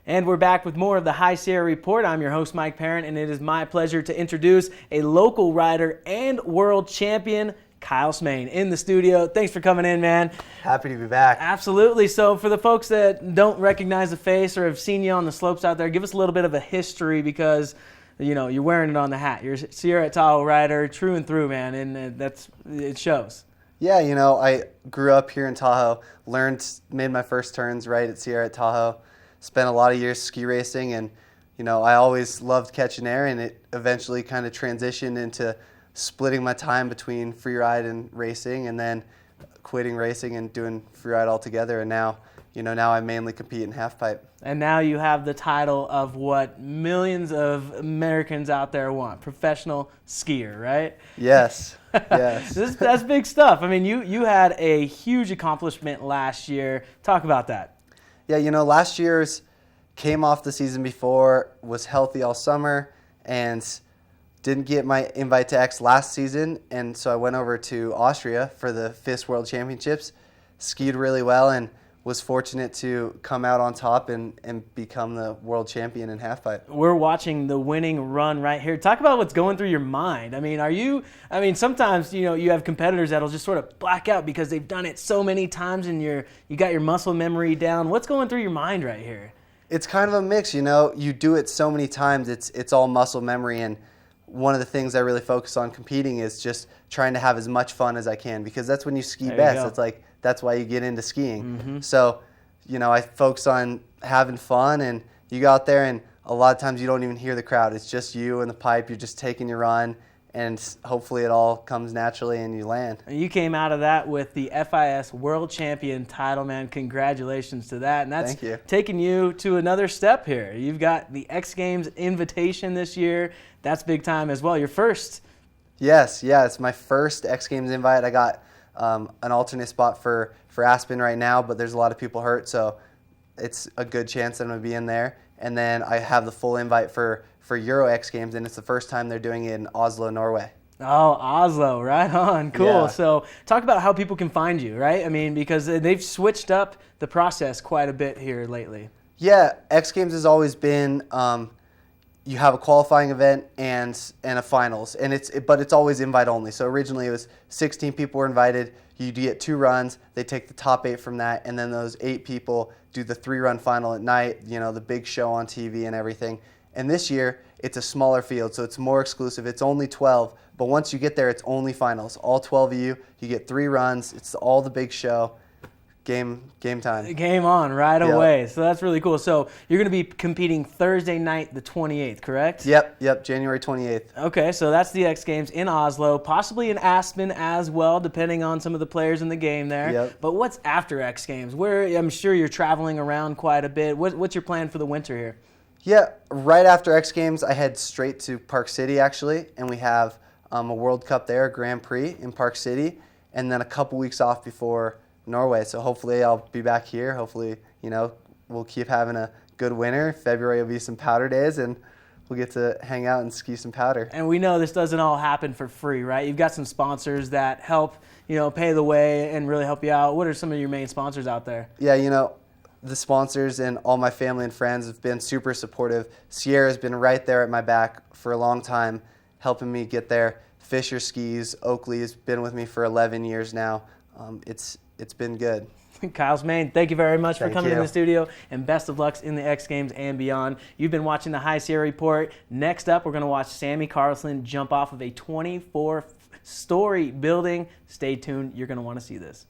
And we're back with more of the High Sierra Report. I'm your host, Mike Parent, and it is my pleasure to introduce a local rider and world champion, Kyle Smaine, in the studio. Thanks for coming in, man. Happy to be back. Absolutely. So for the folks that don't recognize the face or have seen you on the slopes out there, give us a little bit of a history because, you know, you're wearing it on the hat. You're a Sierra at Tahoe rider, true and through, man, and it shows. Yeah, you know, I grew up here in Tahoe, made my first turns right at Sierra at Tahoe, spent a lot of years ski racing, and, you know, I always loved catching air, and it eventually kind of transitioned into splitting my time between freeride and racing, and then quitting racing and doing freeride altogether, and now I mainly compete in halfpipe. And now you have the title of what millions of Americans out there want, professional skier, right? Yes, yes. That's big stuff. I mean, you had a huge accomplishment last year. Talk about that. Yeah, you know, last year's came off the season before, was healthy all summer, and didn't get my invite to X last season, and so I went over to Austria for the FIS World Championships, skied really well, and was fortunate to come out on top and become the world champion in halfpipe. We're watching the winning run right here. Talk about what's going through your mind. I mean, sometimes, you know, you have competitors that'll just sort of black out because they've done it so many times and you got your muscle memory down. What's going through your mind right here? It's kind of a mix, you know. You do it so many times, it's all muscle memory, and one of the things I really focus on competing is just trying to have as much fun as I can, because that's when you ski best. It's like, that's why you get into skiing. Mm-hmm. So, you know, I focus on having fun, and you go out there and a lot of times you don't even hear the crowd. It's just you and the pipe. You're just taking your run, and hopefully it all comes naturally and you land. You came out of that with the FIS World Champion title, man. Congratulations to that. And that's taking you to another step here. You've got the X Games invitation this year. That's big time as well. Your first. Yes, yeah, it's my first X Games invite. I got an alternate spot for Aspen right now, but there's a lot of people hurt, so it's a good chance that I'm going to be in there. And then I have the full invite for Euro X Games, and it's the first time they're doing it in Oslo, Norway. Oh, Oslo, right on. Cool. Yeah. So talk about how people can find you, right? I mean, because they've switched up the process quite a bit here lately. Yeah, X Games has always been you have a qualifying event and a finals, and but it's always invite only. So originally it was 16 people were invited. You get 2 runs. They take the top 8 from that, and then those 8 people do the 3-run final at night. You know, the big show on TV and everything. And this year it's a smaller field, so it's more exclusive. It's only 12, but once you get there, it's only finals. All 12 of you. You get 3 runs. It's all the big show. Game time. Game on right away. So that's really cool. So you're going to be competing Thursday night, the 28th, correct? Yep, January 28th. Okay, so that's the X Games in Oslo, possibly in Aspen as well, depending on some of the players in the game there. Yep. But what's after X Games? I'm sure you're traveling around quite a bit. What's your plan for the winter here? Yeah, right after X Games, I head straight to Park City, actually, and we have a World Cup there, a Grand Prix in Park City, and then a couple weeks off before Norway. So hopefully I'll be back here. Hopefully, you know, we'll keep having a good winter. February will be some powder days, and we'll get to hang out and ski some powder. And we know this doesn't all happen for free, right? You've got some sponsors that help, you know, pay the way and really help you out. What are some of your main sponsors out there? Yeah, you know, the sponsors and all my family and friends have been super supportive. Sierra's been right there at my back for a long time, helping me get there. Fisher Skis, Oakley has been with me for 11 years now. It's been good. Kyle Smaine, thank you very much for coming in the studio, and best of luck in the X Games and beyond. You've been watching the High Sierra Report. Next up, we're going to watch Sammy Carlson jump off of a 24-story building. Stay tuned. You're going to want to see this.